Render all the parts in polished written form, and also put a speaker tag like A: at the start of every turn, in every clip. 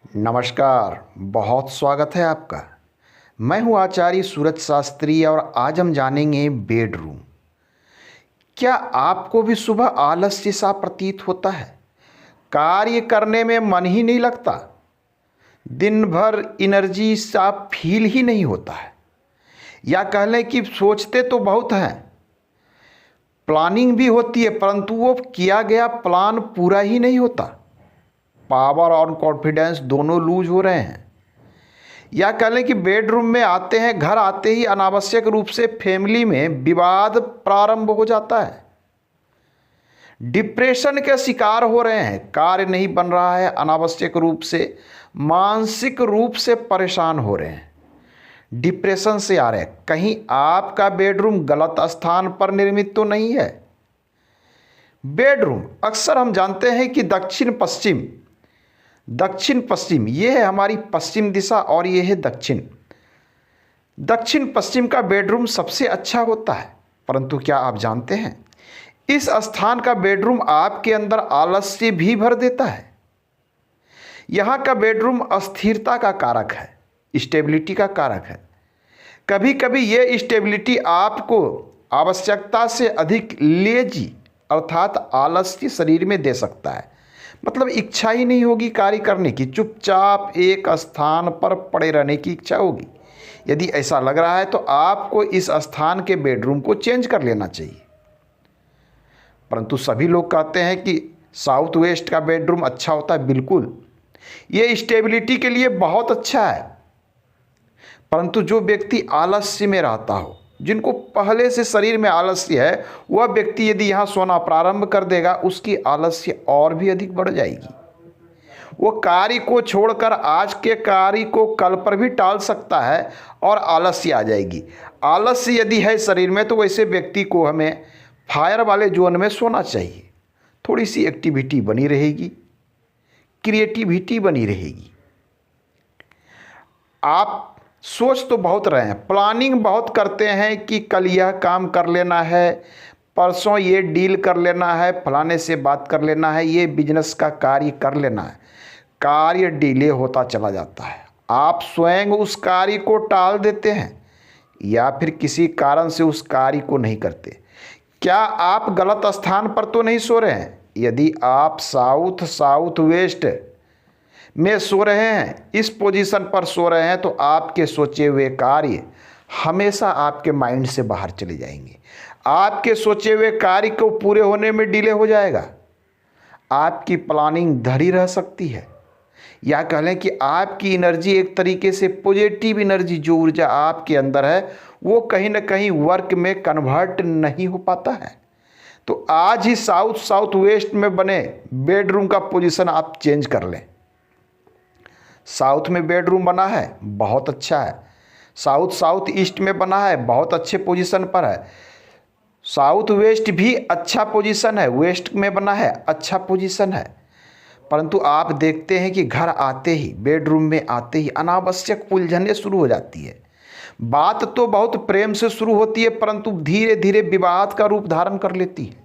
A: नमस्कार। बहुत स्वागत है आपका। मैं हूं आचार्य सूरज शास्त्री और आज हम जानेंगे बेडरूम। क्या आपको भी सुबह आलस्य सा प्रतीत होता है? कार्य करने में मन ही नहीं लगता, दिन भर एनर्जी सा फील ही नहीं होता है, या कह लें कि सोचते तो बहुत हैं, प्लानिंग भी होती है परंतु वो किया गया प्लान पूरा ही नहीं होता। पावर और कॉन्फिडेंस दोनों लूज हो रहे हैं। या कह लें कि बेडरूम में आते हैं, घर आते ही अनावश्यक रूप से फैमिली में विवाद प्रारंभ हो जाता है। डिप्रेशन के शिकार हो रहे हैं, कार्य नहीं बन रहा है, अनावश्यक रूप से मानसिक रूप से परेशान हो रहे हैं, डिप्रेशन से आ रहे हैं। कहीं आपका बेडरूम गलत स्थान पर निर्मित तो नहीं है? बेडरूम अक्सर हम जानते हैं कि दक्षिण पश्चिम ये है हमारी पश्चिम दिशा और ये है दक्षिण। दक्षिण पश्चिम का बेडरूम सबसे अच्छा होता है, परंतु क्या आप जानते हैं इस स्थान का बेडरूम आपके अंदर आलस्य भी भर देता है। यहाँ का बेडरूम अस्थिरता का कारक है, स्टेबिलिटी का कारक है। कभी कभी ये स्टेबिलिटी आपको आवश्यकता से अधिक लेजी अर्थात आलस्य शरीर में दे सकता है। मतलब इच्छा ही नहीं होगी कार्य करने की, चुपचाप एक स्थान पर पड़े रहने की इच्छा होगी। यदि ऐसा लग रहा है तो आपको इस स्थान के बेडरूम को चेंज कर लेना चाहिए। परंतु सभी लोग कहते हैं कि साउथ वेस्ट का बेडरूम अच्छा होता है। बिल्कुल, ये स्टेबिलिटी के लिए बहुत अच्छा है, परंतु जो व्यक्ति आलस्य में रहता हो, जिनको पहले से शरीर में आलस्य है, वह व्यक्ति यदि यहाँ सोना प्रारंभ कर देगा, उसकी आलस्य और भी अधिक बढ़ जाएगी। वो कार्य को छोड़कर आज के कार्य को कल पर भी टाल सकता है और आलस्य आ जाएगी। आलस्य यदि है शरीर में तो वैसे व्यक्ति को हमें फायर वाले जोन में सोना चाहिए। थोड़ी सी एक्टिविटी बनी रहेगी, क्रिएटिविटी बनी रहेगी। आप सोच तो बहुत रहे हैं, प्लानिंग बहुत करते हैं कि कल यह काम कर लेना है, परसों ये डील कर लेना है, फलाने से बात कर लेना है, ये बिजनेस का कार्य कर लेना है। कार्य डिले होता चला जाता है, आप स्वयं उस कार्य को टाल देते हैं या फिर किसी कारण से उस कार्य को नहीं करते। क्या आप गलत स्थान पर तो नहीं सो रहे हैं? यदि आप साउथ वेस्ट में सो रहे हैं, इस पोजीशन पर सो रहे हैं, तो आपके सोचे हुए कार्य हमेशा आपके माइंड से बाहर चले जाएंगे। आपके सोचे हुए कार्य को पूरे होने में डिले हो जाएगा। आपकी प्लानिंग धरी रह सकती है, या कह लें कि आपकी एनर्जी एक तरीके से पॉजिटिव एनर्जी, जो ऊर्जा आपके अंदर है, वो कहीं ना कहीं वर्क में कन्वर्ट नहीं हो पाता है। तो आज ही साउथ वेस्ट में बने बेडरूम का पोजीशन आप चेंज कर लें। साउथ में बेडरूम बना है, बहुत अच्छा है। साउथ ईस्ट में बना है, बहुत अच्छे पोजीशन पर है। साउथ वेस्ट भी अच्छा पोजीशन है, वेस्ट में बना है, अच्छा पोजीशन है। परंतु आप देखते हैं कि घर आते ही, बेडरूम में आते ही अनावश्यक उलझनें शुरू हो जाती है। बात तो बहुत प्रेम से शुरू होती है, परंतु धीरे धीरे विवाद का रूप धारण कर लेती है।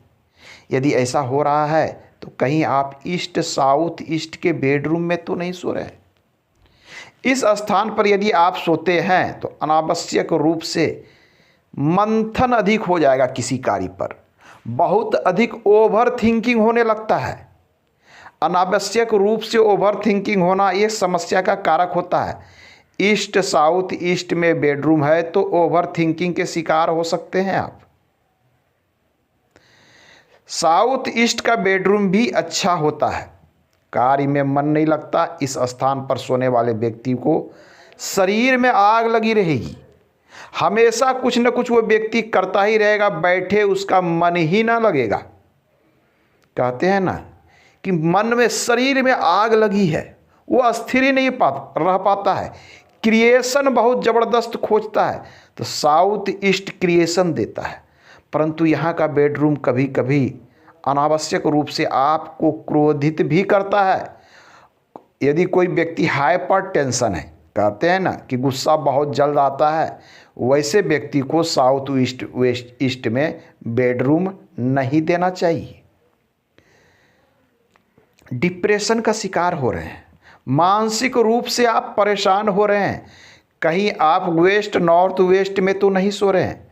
A: यदि ऐसा हो रहा है तो कहीं आप साउथ ईस्ट के बेडरूम में तो नहीं सो रहे। इस स्थान पर यदि आप सोते हैं तो अनावश्यक रूप से मंथन अधिक हो जाएगा किसी कार्य पर, बहुत अधिक ओवर थिंकिंग होने लगता है। अनावश्यक रूप से ओवर थिंकिंग होना एक समस्या का कारक होता है। साउथ ईस्ट में बेडरूम है तो ओवर थिंकिंग के शिकार हो सकते हैं आप। साउथ ईस्ट का बेडरूम भी अच्छा होता है, कार्य में मन नहीं लगता। इस स्थान पर सोने वाले व्यक्ति को शरीर में आग लगी रहेगी, हमेशा कुछ न कुछ वो व्यक्ति करता ही रहेगा, बैठे उसका मन ही ना लगेगा। कहते हैं ना कि मन में, शरीर में आग लगी है, वो अस्थिर ही नहीं रह पाता है, क्रिएशन बहुत ज़बरदस्त खोजता है। तो साउथ ईस्ट क्रिएशन देता है, परंतु यहाँ का बेडरूम कभी कभी अनावश्यक रूप से आपको क्रोधित भी करता है। यदि कोई व्यक्ति हाइपर टेंशन है, कहते हैं ना कि गुस्सा बहुत जल्द आता है, वैसे व्यक्ति को साउथ ईस्ट में बेडरूम नहीं देना चाहिए। डिप्रेशन का शिकार हो रहे हैं, मानसिक रूप से आप परेशान हो रहे हैं। कहीं आप वेस्ट नॉर्थ वेस्ट में तो नहीं सो रहे हैं।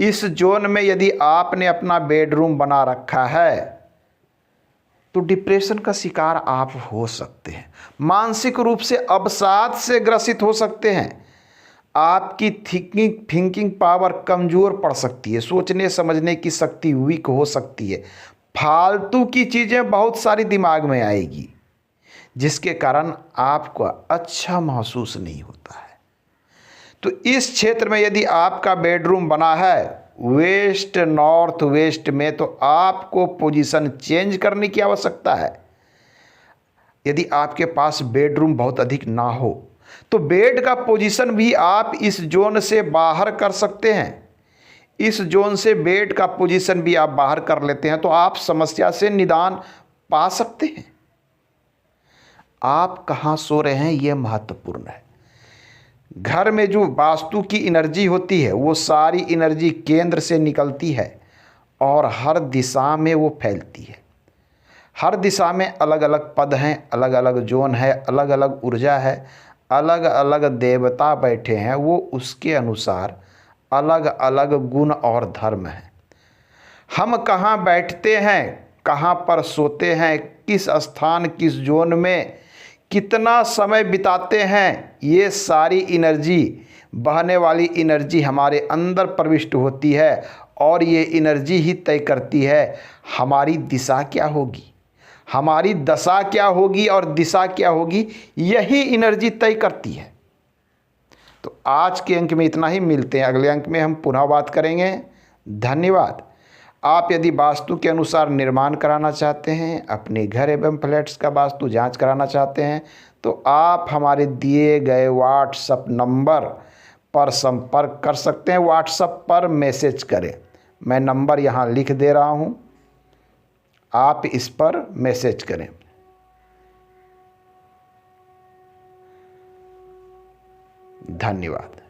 A: इस जोन में यदि आपने अपना बेडरूम बना रखा है तो डिप्रेशन का शिकार आप हो सकते हैं। मानसिक रूप से अवसाद से ग्रसित हो सकते हैं। आपकी थिंकिंग पावर कमज़ोर पड़ सकती है। सोचने समझने की शक्ति वीक हो सकती है। फालतू की चीज़ें बहुत सारी दिमाग में आएगी, जिसके कारण आपको अच्छा महसूस नहीं होता है। तो इस क्षेत्र में यदि आपका बेडरूम बना है वेस्ट नॉर्थ वेस्ट में, तो आपको पोजीशन चेंज करने की आवश्यकता है। यदि आपके पास बेडरूम बहुत अधिक ना हो तो बेड का पोजीशन भी आप इस जोन से बाहर कर सकते हैं। इस जोन से बेड का पोजीशन भी आप बाहर कर लेते हैं तो आप समस्या से निदान पा सकते हैं। आप कहाँ सो रहे हैं यह महत्वपूर्ण है। घर में जो वास्तु की एनर्जी होती है वो सारी एनर्जी केंद्र से निकलती है और हर दिशा में वो फैलती है। हर दिशा में अलग अलग पद हैं, अलग अलग जोन है, अलग अलग ऊर्जा है, अलग अलग देवता बैठे हैं। वो उसके अनुसार अलग अलग गुण और धर्म हैं। हम कहाँ बैठते हैं, कहाँ पर सोते हैं, किस स्थान किस जोन में कितना समय बिताते हैं, ये सारी एनर्जी, बहने वाली एनर्जी हमारे अंदर प्रविष्ट होती है और ये एनर्जी ही तय करती है हमारी दिशा क्या होगी, हमारी दशा क्या होगी और दिशा क्या होगी। यही एनर्जी तय करती है। तो आज के अंक में इतना ही। मिलते हैं अगले अंक में, हम पुनः बात करेंगे। धन्यवाद। आप यदि वास्तु के अनुसार निर्माण कराना चाहते हैं, अपने घर एवं फ्लैट्स का वास्तु जांच कराना चाहते हैं, तो आप हमारे दिए गए व्हाट्सएप नंबर पर संपर्क कर सकते हैं। व्हाट्सएप पर मैसेज करें। मैं नंबर यहाँ लिख दे रहा हूँ, आप इस पर मैसेज करें। धन्यवाद।